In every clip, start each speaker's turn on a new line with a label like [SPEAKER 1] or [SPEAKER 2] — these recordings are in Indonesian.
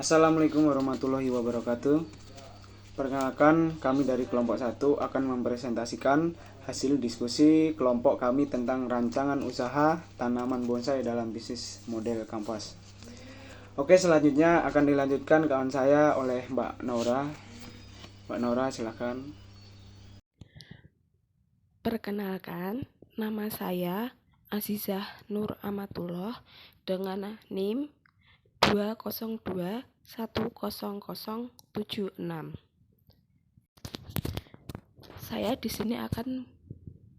[SPEAKER 1] Assalamualaikum warahmatullahi wabarakatuh. Perkenalkan, kami dari kelompok 1 akan mempresentasikan hasil diskusi kelompok kami tentang rancangan usaha tanaman bonsai dalam bisnis model kampas. Oke, selanjutnya akan dilanjutkan kawan saya oleh Mbak Naura. Mbak Naura, silakan.
[SPEAKER 2] Perkenalkan, nama saya Azizah Nur Amatullah dengan NIM 202100076. Saya di sini akan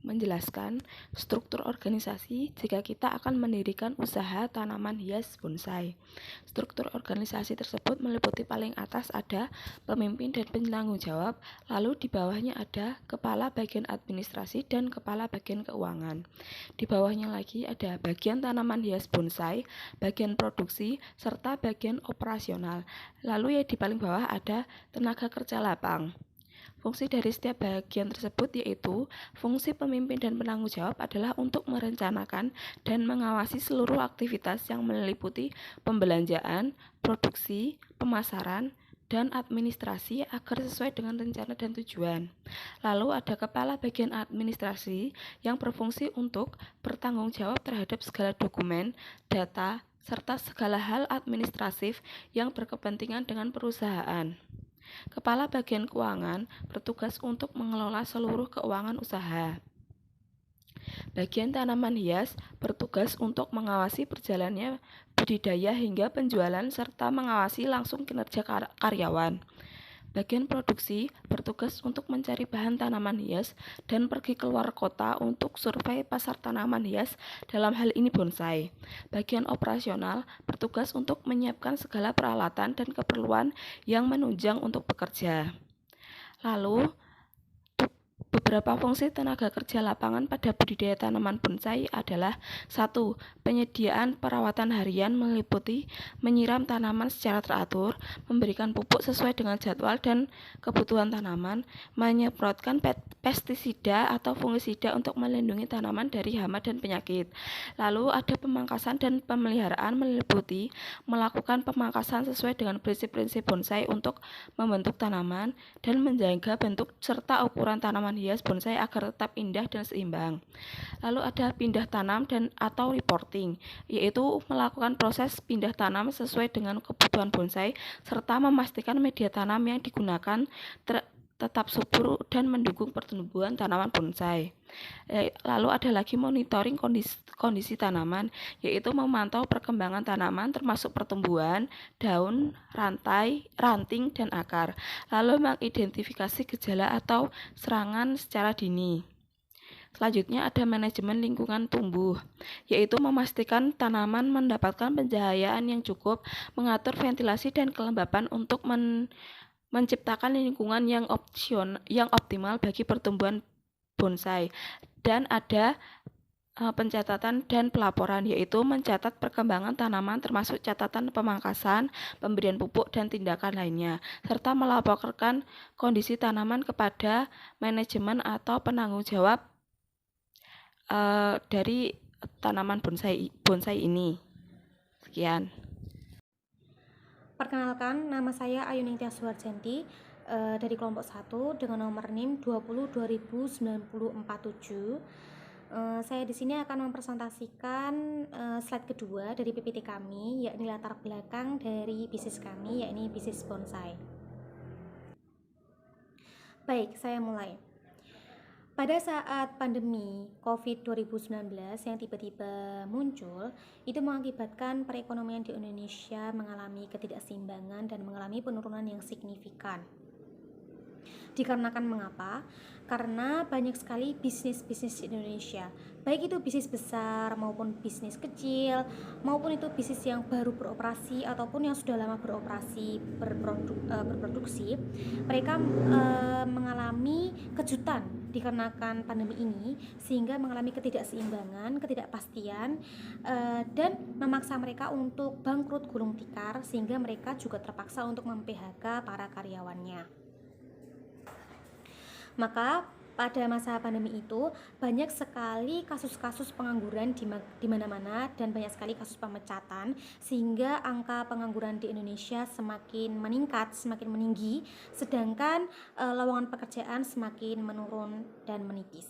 [SPEAKER 2] menjelaskan struktur organisasi jika kita akan mendirikan usaha tanaman hias bonsai. Struktur organisasi tersebut meliputi paling atas ada pemimpin dan penanggung jawab, lalu di bawahnya ada kepala bagian administrasi dan kepala bagian keuangan. Di bawahnya lagi ada bagian tanaman hias bonsai, bagian produksi, serta bagian operasional. Lalu di paling bawah ada tenaga kerja lapang. Fungsi dari setiap bagian tersebut yaitu fungsi pemimpin dan penanggung jawab adalah untuk merencanakan dan mengawasi seluruh aktivitas yang meliputi pembelanjaan, produksi, pemasaran, dan administrasi agar sesuai dengan rencana dan tujuan. Lalu ada kepala bagian administrasi yang berfungsi untuk bertanggung jawab terhadap segala dokumen, data, serta segala hal administratif yang berkepentingan dengan perusahaan. Kepala bagian keuangan bertugas untuk mengelola seluruh keuangan usaha. Bagian tanaman hias bertugas untuk mengawasi perjalanannya budidaya hingga penjualan serta mengawasi langsung kinerja karyawan. Bagian produksi bertugas untuk mencari bahan tanaman hias dan pergi keluar kota untuk survei pasar tanaman hias, dalam hal ini bonsai. Bagian operasional bertugas untuk menyiapkan segala peralatan dan keperluan yang menunjang untuk bekerja. Lalu, beberapa fungsi tenaga kerja lapangan pada budidaya tanaman bonsai adalah 1. Penyediaan perawatan harian meliputi menyiram tanaman secara teratur, memberikan pupuk sesuai dengan jadwal dan kebutuhan tanaman, menyemprotkan pestisida atau fungisida untuk melindungi tanaman dari hama dan penyakit. Lalu ada pemangkasan dan pemeliharaan meliputi melakukan pemangkasan sesuai dengan prinsip-prinsip bonsai untuk membentuk tanaman dan menjaga bentuk serta ukuran tanaman hias bonsai agar tetap indah dan seimbang. Lalu ada pindah tanam dan atau reporting, yaitu melakukan proses pindah tanam sesuai dengan kebutuhan bonsai serta memastikan media tanam yang digunakan tetap subur dan mendukung pertumbuhan tanaman bonsai. Lalu ada lagi monitoring kondisi tanaman, yaitu memantau perkembangan tanaman termasuk pertumbuhan, daun, ranting, dan akar. Lalu mengidentifikasi gejala atau serangan secara dini. Selanjutnya ada manajemen lingkungan tumbuh, yaitu memastikan tanaman mendapatkan pencahayaan yang cukup, mengatur ventilasi dan kelembapan untuk menciptakan lingkungan yang optimal bagi pertumbuhan bonsai. Dan ada pencatatan dan pelaporan, yaitu mencatat perkembangan tanaman termasuk catatan pemangkasan, pemberian pupuk, dan tindakan lainnya, serta melaporkan kondisi tanaman kepada manajemen atau penanggung jawab dari tanaman bonsai ini. Sekian.
[SPEAKER 3] Perkenalkan, nama saya Ayuningtyas Suharjanti dari kelompok 1 dengan nomor NIM 20 saya di sini akan mempresentasikan slide kedua dari PPT kami, yakni latar belakang dari bisnis kami, yakni bisnis bonsai. Baik, saya mulai. Pada saat pandemi COVID-19 yang tiba-tiba muncul, itu mengakibatkan perekonomian di Indonesia mengalami ketidakseimbangan dan mengalami penurunan yang signifikan. Dikarenakan mengapa? Karena banyak sekali bisnis-bisnis di Indonesia, baik itu bisnis besar maupun bisnis kecil, maupun itu bisnis yang baru beroperasi ataupun yang sudah lama beroperasi berproduksi, mereka mengalami kejutan dikarenakan pandemi ini, sehingga mengalami ketidakseimbangan, ketidakpastian, dan memaksa mereka untuk bangkrut gulung tikar, sehingga mereka juga terpaksa untuk mem-PHK para karyawannya. Maka pada masa pandemi itu banyak sekali kasus-kasus pengangguran di mana-mana dan banyak sekali kasus pemecatan, sehingga angka pengangguran di Indonesia semakin meningkat, semakin meninggi, sedangkan lowongan pekerjaan semakin menurun dan menipis.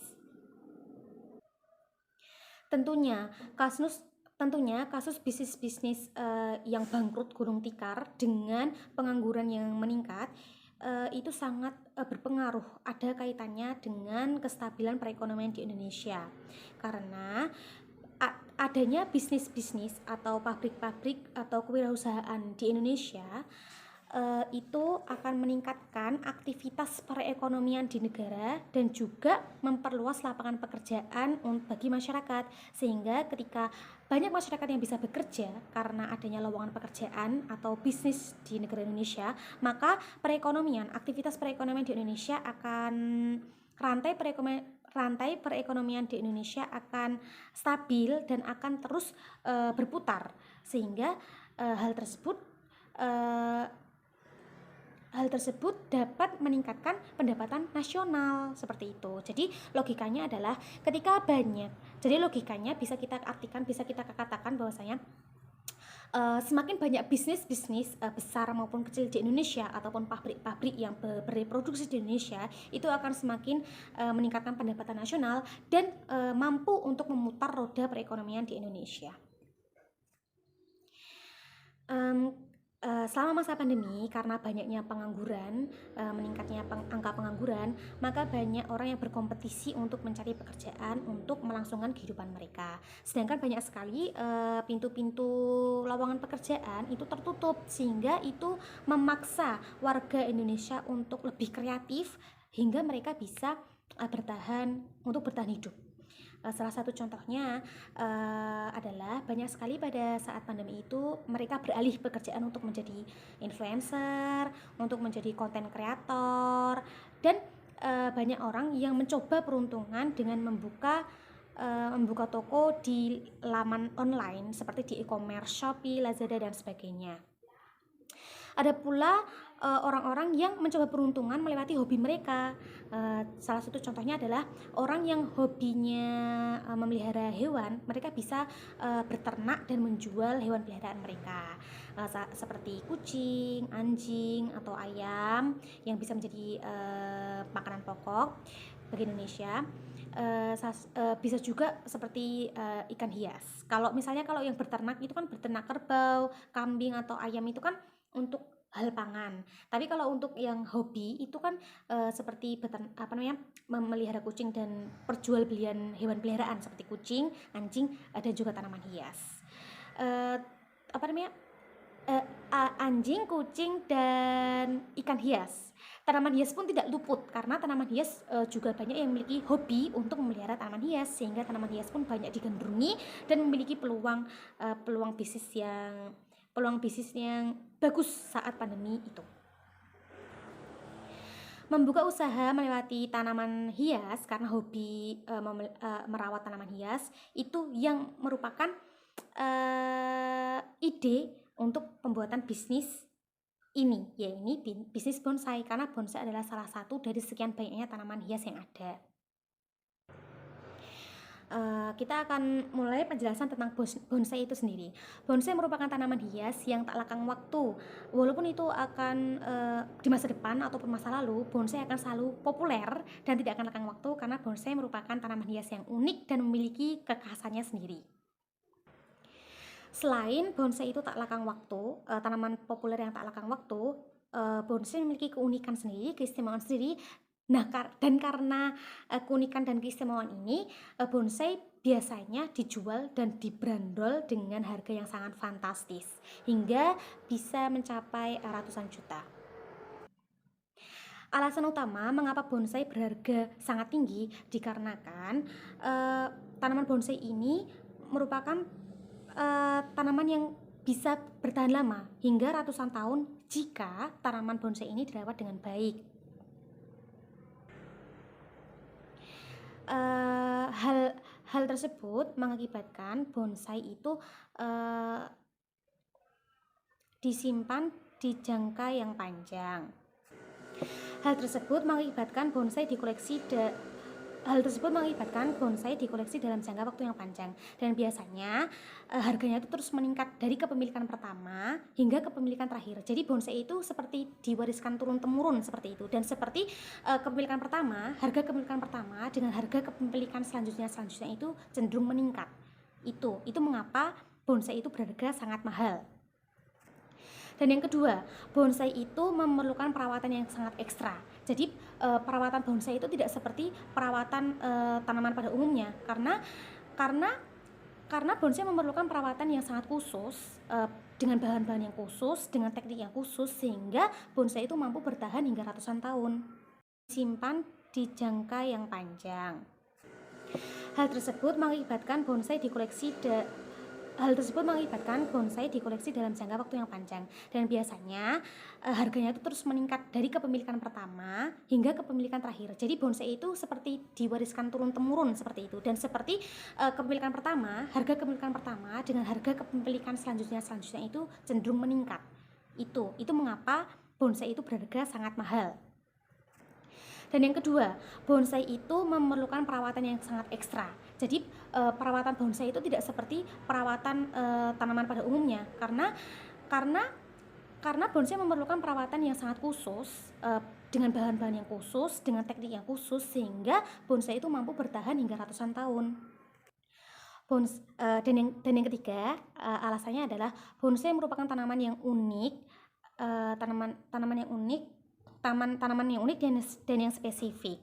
[SPEAKER 3] Tentunya kasus bisnis-bisnis yang bangkrut gulung tikar dengan pengangguran yang meningkat itu sangat berpengaruh, ada kaitannya dengan kestabilan perekonomian di Indonesia. Karena adanya bisnis-bisnis atau pabrik-pabrik atau kewirausahaan di Indonesia itu akan meningkatkan aktivitas perekonomian di negara dan juga memperluas lapangan pekerjaan bagi masyarakat, sehingga ketika banyak masyarakat yang bisa bekerja karena adanya lowongan pekerjaan atau bisnis di negara Indonesia, maka aktivitas perekonomian di Indonesia akan rantai perekonomian di Indonesia akan stabil dan akan terus berputar, sehingga hal tersebut dapat meningkatkan pendapatan nasional, seperti itu. Jadi logikanya bisa kita katakan bahwasanya semakin banyak bisnis-bisnis besar maupun kecil di Indonesia ataupun pabrik-pabrik yang bereproduksi di Indonesia, itu akan semakin meningkatkan pendapatan nasional dan mampu untuk memutar roda perekonomian di Indonesia. Selama masa pandemi, karena banyaknya pengangguran, meningkatnya angka pengangguran, maka banyak orang yang berkompetisi untuk mencari pekerjaan untuk melangsungkan kehidupan mereka. Sedangkan banyak sekali pintu-pintu lowongan pekerjaan itu tertutup, sehingga itu memaksa warga Indonesia untuk lebih kreatif hingga mereka bisa bertahan hidup. Salah satu contohnya adalah banyak sekali pada saat pandemi itu mereka beralih pekerjaan untuk menjadi influencer, untuk menjadi konten kreator, dan banyak orang yang mencoba peruntungan dengan membuka toko di laman online seperti di e-commerce, Shopee, Lazada, dan sebagainya. Ada pula orang-orang yang mencoba peruntungan melewati hobi mereka. Salah satu contohnya adalah orang yang hobinya memelihara hewan, mereka bisa berternak dan menjual hewan peliharaan mereka, seperti kucing, anjing, atau ayam yang bisa menjadi makanan pokok bagi Indonesia. Bisa juga seperti ikan hias. Kalau yang berternak itu kan berternak kerbau, kambing, atau ayam itu kan untuk hal pangan. Tapi kalau untuk yang hobi itu kan seperti memelihara kucing dan perjualbelian hewan peliharaan seperti kucing, anjing, dan juga tanaman hias. Anjing, kucing, dan ikan hias. Tanaman hias pun tidak luput, karena tanaman hias juga banyak yang memiliki hobi untuk memelihara tanaman hias, sehingga tanaman hias pun banyak digandrungi dan memiliki peluang bisnis yang bagus saat pandemi itu. Membuka usaha melewati tanaman hias karena hobi merawat tanaman hias itu yang merupakan ide untuk pembuatan bisnis ini, yaitu bisnis bonsai, karena bonsai adalah salah satu dari sekian banyaknya tanaman hias yang ada. Kita akan mulai penjelasan tentang bonsai itu sendiri. Bonsai merupakan tanaman hias yang tak lekang waktu. Walaupun itu akan di masa depan ataupun masa lalu, bonsai akan selalu populer dan tidak akan lekang waktu, karena bonsai merupakan tanaman hias yang unik dan memiliki kekhasannya sendiri. Selain bonsai itu tak lekang waktu, tanaman populer yang tak lekang waktu, bonsai memiliki keunikan sendiri, keistimewaan sendiri. Nah, dan karena keunikan dan keistimewaan ini, bonsai biasanya dijual dan dibrandol dengan harga yang sangat fantastis, hingga bisa mencapai ratusan juta. Alasan utama mengapa bonsai berharga sangat tinggi dikarenakan tanaman bonsai ini merupakan tanaman yang bisa bertahan lama hingga ratusan tahun jika tanaman bonsai ini dirawat dengan baik. Hal tersebut mengakibatkan bonsai itu disimpan di jangka yang panjang. Hal tersebut mengakibatkan bonsai dikoleksi Hal tersebut mengakibatkan bonsai dikoleksi dalam jangka waktu yang panjang dan biasanya harganya itu terus meningkat dari kepemilikan pertama hingga kepemilikan terakhir. Jadi bonsai itu seperti diwariskan turun-temurun seperti itu, dan seperti kepemilikan pertama, harga kepemilikan pertama dengan harga kepemilikan selanjutnya itu cenderung meningkat. Itu mengapa bonsai itu berharga sangat mahal. Dan yang kedua, bonsai itu memerlukan perawatan yang sangat ekstra. Jadi perawatan bonsai itu tidak seperti perawatan tanaman pada umumnya, karena bonsai memerlukan perawatan yang sangat khusus, dengan bahan-bahan yang khusus, dengan teknik yang khusus, sehingga bonsai itu mampu bertahan hingga ratusan tahun, simpan di jangka yang panjang. Hal tersebut mengakibatkan bonsai dikoleksi dalam jangka waktu yang panjang dan biasanya harganya itu terus meningkat dari kepemilikan pertama hingga kepemilikan terakhir. Jadi bonsai itu seperti diwariskan turun-temurun seperti itu, dan seperti kepemilikan pertama, harga kepemilikan pertama dengan harga kepemilikan selanjutnya itu cenderung meningkat. Itu mengapa bonsai itu berharga sangat mahal. Dan yang kedua, bonsai itu memerlukan perawatan yang sangat ekstra. Jadi perawatan bonsai itu tidak seperti perawatan tanaman pada umumnya, karena bonsai memerlukan perawatan yang sangat khusus, dengan bahan-bahan yang khusus, dengan teknik yang khusus, sehingga bonsai itu mampu bertahan hingga ratusan tahun. Dan yang ketiga, alasannya adalah bonsai merupakan tanaman yang unik, tanaman yang unik dan yang spesifik.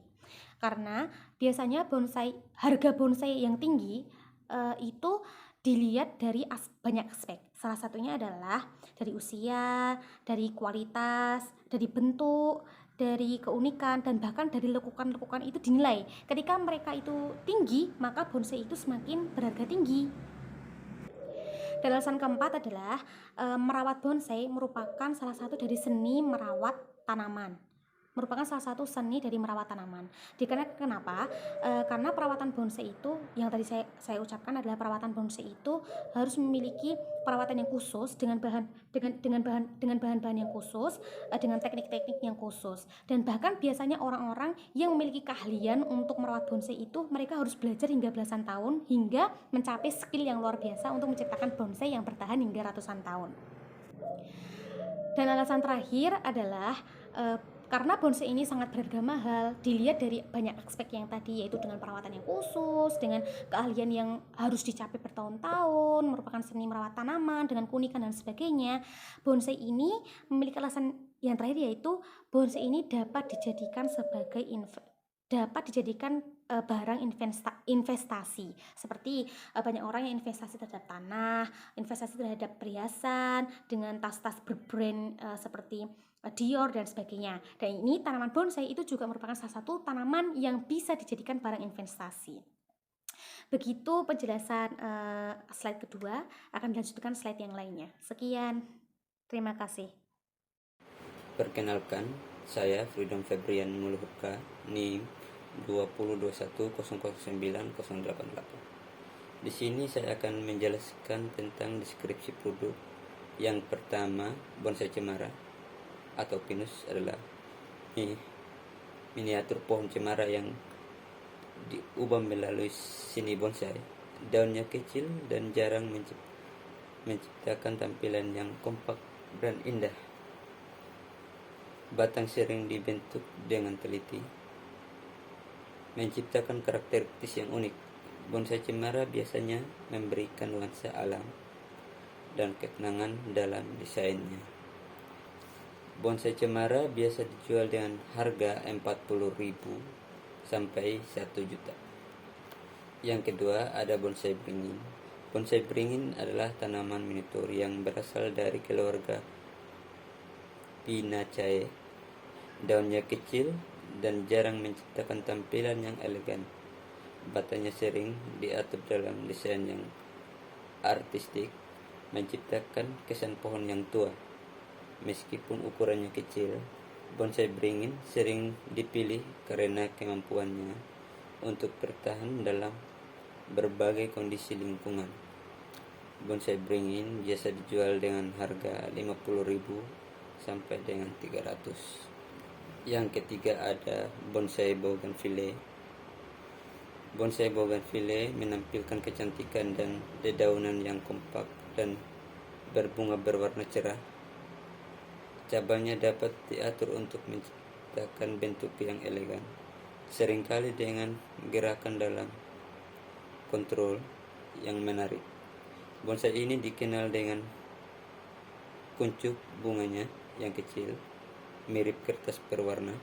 [SPEAKER 3] Karena biasanya harga bonsai yang tinggi itu dilihat dari banyak aspek. Salah satunya adalah dari usia, dari kualitas, dari bentuk, dari keunikan, dan bahkan dari lekukan-lekukan itu dinilai. Ketika mereka itu tinggi, maka bonsai itu semakin berharga tinggi. Dan alasan keempat adalah merawat bonsai merupakan salah satu seni merawat tanaman. Kenapa? Karena perawatan bonsai itu, yang tadi saya ucapkan adalah perawatan bonsai itu harus memiliki perawatan yang khusus dengan bahan-bahan yang khusus, dengan teknik-teknik yang khusus. Dan bahkan biasanya orang-orang yang memiliki keahlian untuk merawat bonsai itu, mereka harus belajar hingga belasan tahun hingga mencapai skill yang luar biasa untuk menciptakan bonsai yang bertahan hingga ratusan tahun. Dan alasan terakhir adalah karena bonsai ini sangat berharga mahal, dilihat dari banyak aspek yang tadi, yaitu dengan perawatan yang khusus, dengan keahlian yang harus dicapai bertahun-tahun, merupakan seni merawat tanaman dengan keunikan dan sebagainya. Bonsai ini memiliki alasan yang terakhir, yaitu bonsai ini dapat dijadikan barang investasi. Seperti banyak orang yang investasi terhadap tanah, investasi terhadap perhiasan dengan tas-tas berbrand seperti Dior dan sebagainya. Dan ini tanaman bonsai itu juga merupakan salah satu tanaman yang bisa dijadikan barang investasi. Begitu penjelasan slide kedua, akan dilanjutkan slide yang lainnya. Sekian, terima kasih.
[SPEAKER 4] Perkenalkan, saya Freedom Febrian Muluhurka, NIM 2021009088. Di sini saya akan menjelaskan tentang deskripsi produk. Yang pertama, bonsai cemara atau pinus adalah miniatur pohon cemara yang diubah melalui seni bonsai. Daunnya kecil dan jarang menciptakan tampilan yang kompak dan indah. Batang sering dibentuk dengan teliti, menciptakan karakteristik yang unik. Bonsai cemara biasanya memberikan nuansa alam dan ketenangan dalam desainnya. Bonsai cemara biasa dijual dengan harga 40.000 sampai 1 juta. Yang kedua ada bonsai beringin. Bonsai beringin adalah tanaman miniatur yang berasal dari keluarga Pinaceae. Daunnya kecil dan jarang menciptakan tampilan yang elegan. Batangnya sering diatur dalam desain yang artistik, menciptakan kesan pohon yang tua. Meskipun ukurannya kecil, bonsai beringin sering dipilih karena kemampuannya untuk bertahan dalam berbagai kondisi lingkungan. Bonsai beringin biasa dijual dengan harga 50.000 sampai dengan 300. Yang ketiga ada bonsai bougainvillea. Bonsai bougainville menampilkan kecantikan dan dedaunan yang kompak dan berbunga berwarna cerah. Cabangnya dapat diatur untuk menciptakan bentuk yang elegan, seringkali dengan gerakan dalam kontrol yang menarik. Bonsai ini dikenal dengan kuncup bunganya yang kecil, mirip kertas berwarna,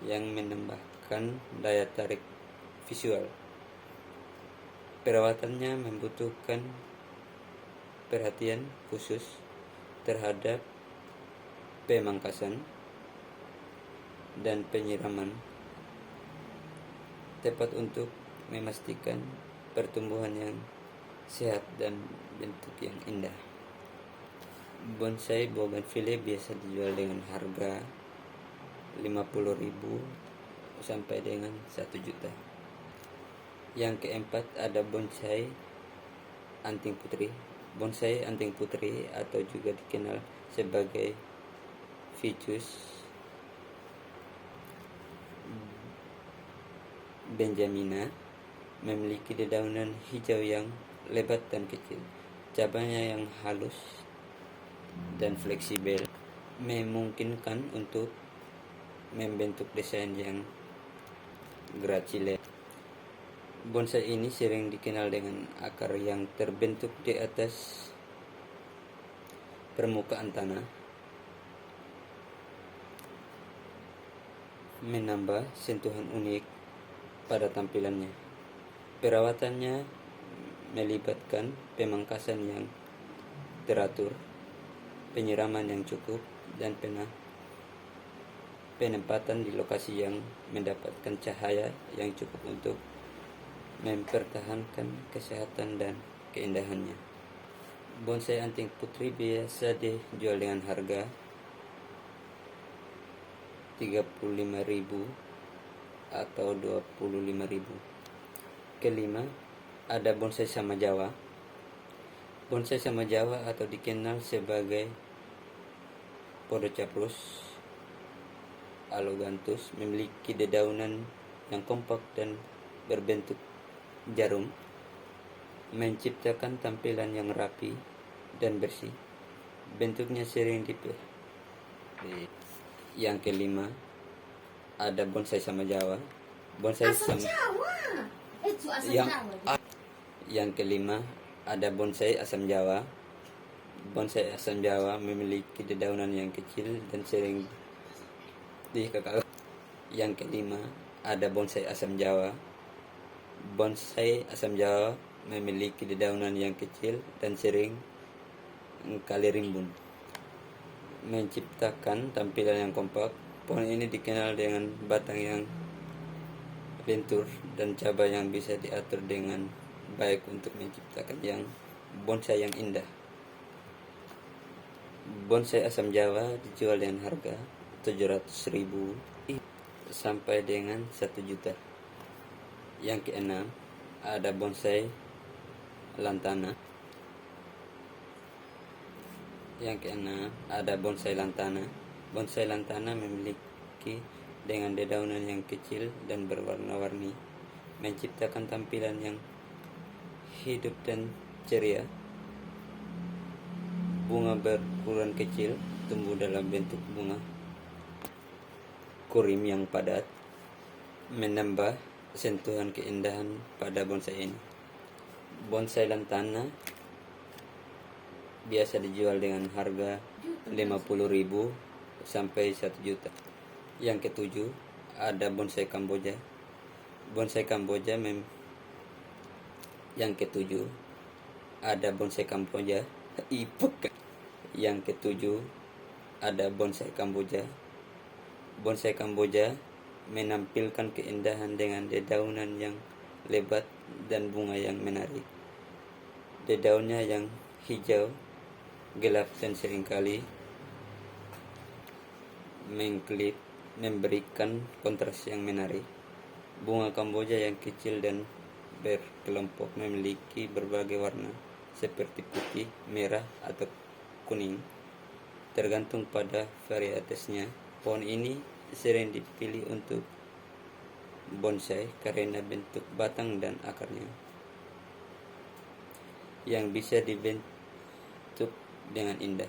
[SPEAKER 4] yang menambahkan daya tarik visual. Perawatannya membutuhkan perhatian khusus terhadap pemangkasan dan penyiraman, tepat untuk memastikan pertumbuhan yang sehat dan bentuk yang indah. Bonsai bougainville biasa dijual dengan harga 50.000 sampai dengan 1 juta. Yang keempat ada bonsai anting putri. Bonsai anting putri atau juga dikenal sebagai Ficus benjamina memiliki dedaunan hijau yang lebat dan kecil. Cabangnya yang halus dan fleksibel memungkinkan untuk membentuk desain yang gracile. Bonsai ini sering dikenal dengan akar yang terbentuk di atas permukaan tanah, menambah sentuhan unik pada tampilannya. Perawatannya melibatkan pemangkasan yang teratur, penyiraman yang cukup, dan penempatan di lokasi yang mendapatkan cahaya yang cukup untuk mempertahankan kesehatan dan keindahannya. Bonsai anting putri biasa dijual dengan harga 35.000 atau 25.000. Kelima, ada bonsai sama Jawa. Bonsai sama Jawa atau dikenal sebagai Podocaprus aloganthus memiliki dedaunan yang kompak dan berbentuk jarum, menciptakan tampilan yang rapi dan bersih. Bentuknya sering Yang kelima, ada bonsai sama Jawa. Bonsai sama Jawa. Yang kelima, ada bonsai asam Jawa. Bonsai asam Jawa memiliki dedaunan yang kecil dan sering dikekang. Yang kelima, ada bonsai asam Jawa. Bonsai asam Jawa memiliki dedaunan yang kecil dan sering kali rimbun, menciptakan tampilan yang kompak. Pohon ini dikenal dengan batang yang lentur dan cabang yang bisa diatur dengan baik untuk menciptakan bonsai yang indah. Bonsai asam Jawa dijual dengan harga 700.000 sampai dengan 1 juta. Yang keenam, ada bonsai lantana. Bonsai lantana memiliki dengan dedaunan yang kecil dan berwarna-warni, menciptakan tampilan yang hidup dan ceria. Bunga berukuran kecil tumbuh dalam bentuk bunga kurim yang padat, menambah sentuhan keindahan pada bonsai ini. Bonsai lantana biasa dijual dengan harga 50.000 sampai 1 juta. Yang ketujuh, ada bonsai Kamboja. Yang ketujuh, ada bonsai Kamboja. Yang ketujuh, ada bonsai Kamboja. Bonsai Kamboja menampilkan keindahan dengan dedaunan yang lebat dan bunga yang menarik. Dedaunnya yang hijau, gelap dan seringkali mengklip memberikan kontras yang menarik. Bunga Kamboja yang kecil dan berkelompok memiliki berbagai warna seperti putih, merah, atau kuning, tergantung pada varietasnya. Pohon ini sering dipilih untuk bonsai karena bentuk batang dan akarnya yang bisa dibentuk dengan indah.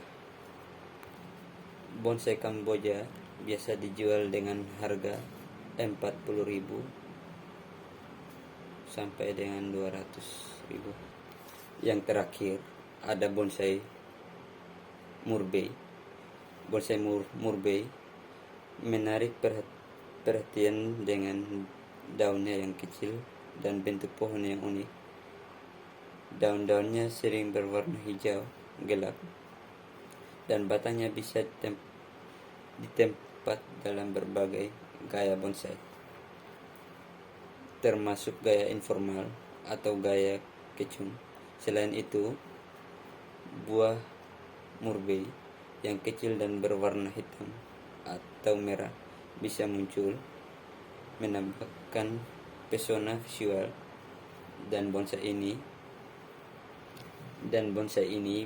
[SPEAKER 4] Bonsai Kamboja biasa dijual dengan harga 40.000 sampai dengan 200.000. Yang terakhir ada bonsai murbei. Bonsai murbei menarik perhatian dengan daunnya yang kecil dan bentuk pohon yang unik. Daun-daunnya sering berwarna hijau gelap dan batangnya bisa ditempat dalam berbagai gaya bonsai, termasuk gaya informal atau gaya kecung. Selain itu, buah murbei yang kecil dan berwarna hitam atau merah bisa muncul, menambahkan pesona visual, dan bonsai ini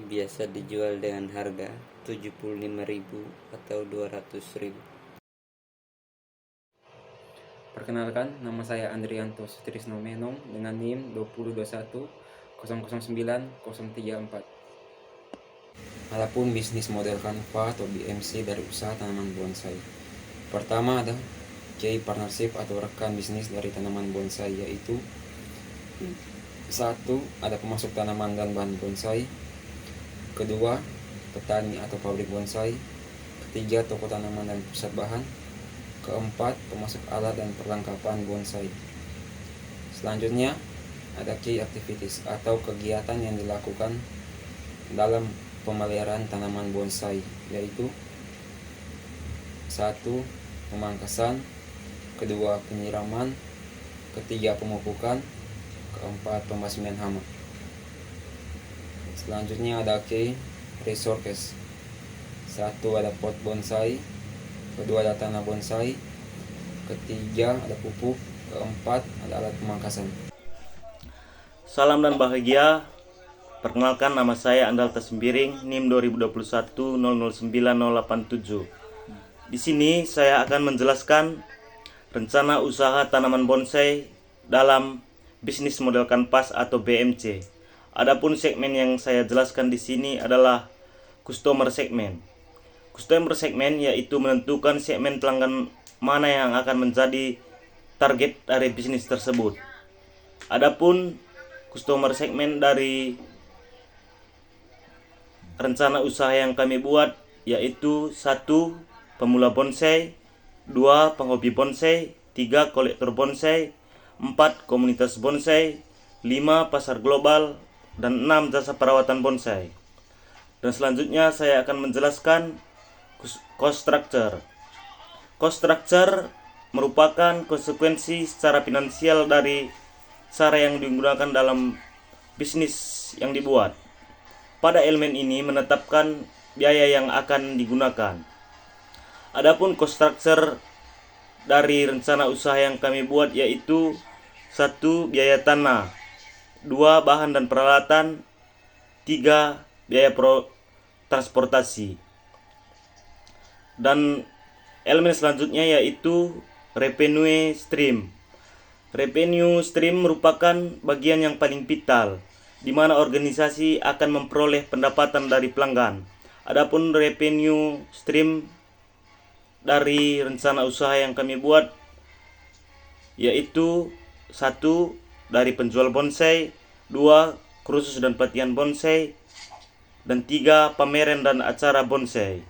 [SPEAKER 4] biasa dijual dengan harga 75.000 atau 200.000.
[SPEAKER 5] Perkenalkan, nama saya Andrianto Sutrisno Menong dengan NIM 2021009034. Adapun bisnis model kanva atau BMC dari usaha tanaman bonsai. Pertama ada key partnership atau rekan bisnis dari tanaman bonsai, yaitu 1. Ada pemasok tanaman dan bahan bonsai. 2. Petani atau pabrik bonsai. 3. Toko tanaman dan pusat bahan. 4. Pemasok alat dan perlengkapan bonsai. Selanjutnya ada key activities atau kegiatan yang dilakukan dalam pemeliharaan tanaman bonsai, yaitu 1. Pemangkasan. 2. Penyiraman. 3. Pemupukan. 4. Pembasmian hama. Selanjutnya ada key resources. 1. Ada pot bonsai. 2. Ada tanah bonsai. 3. Ada pupuk. 4. Ada alat pemangkasan.
[SPEAKER 6] Salam dan bahagia. Perkenalkan, nama saya Andal Sembiring, NIM 2021009087. Di sini saya akan menjelaskan rencana usaha tanaman bonsai dalam bisnis model kanvas atau BMC. Adapun segmen yang saya jelaskan di sini adalah customer segment. Customer segment yaitu menentukan segmen pelanggan mana yang akan menjadi target dari bisnis tersebut. Adapun customer segment dari rencana usaha yang kami buat yaitu 1. Pemula bonsai, 2. Penghobi bonsai, 3. Kolektor bonsai, 4. Komunitas bonsai, 5. Pasar global, dan 6. Jasa perawatan bonsai. Dan selanjutnya saya akan menjelaskan cost structure. Cost structure merupakan konsekuensi secara finansial dari cara yang digunakan dalam bisnis yang dibuat. Pada elemen ini menetapkan biaya yang akan digunakan. Adapun cost structure dari rencana usaha yang kami buat yaitu 1. Biaya tanah, 2. Bahan dan peralatan, 3. Biaya transportasi. Dan elemen selanjutnya yaitu revenue stream. Revenue stream merupakan bagian yang paling vital, di mana organisasi akan memperoleh pendapatan dari pelanggan. Adapun revenue stream dari rencana usaha yang kami buat yaitu 1. Dari penjual bonsai, 2. Kursus dan pelatihan bonsai, dan 3. Pameran dan acara bonsai.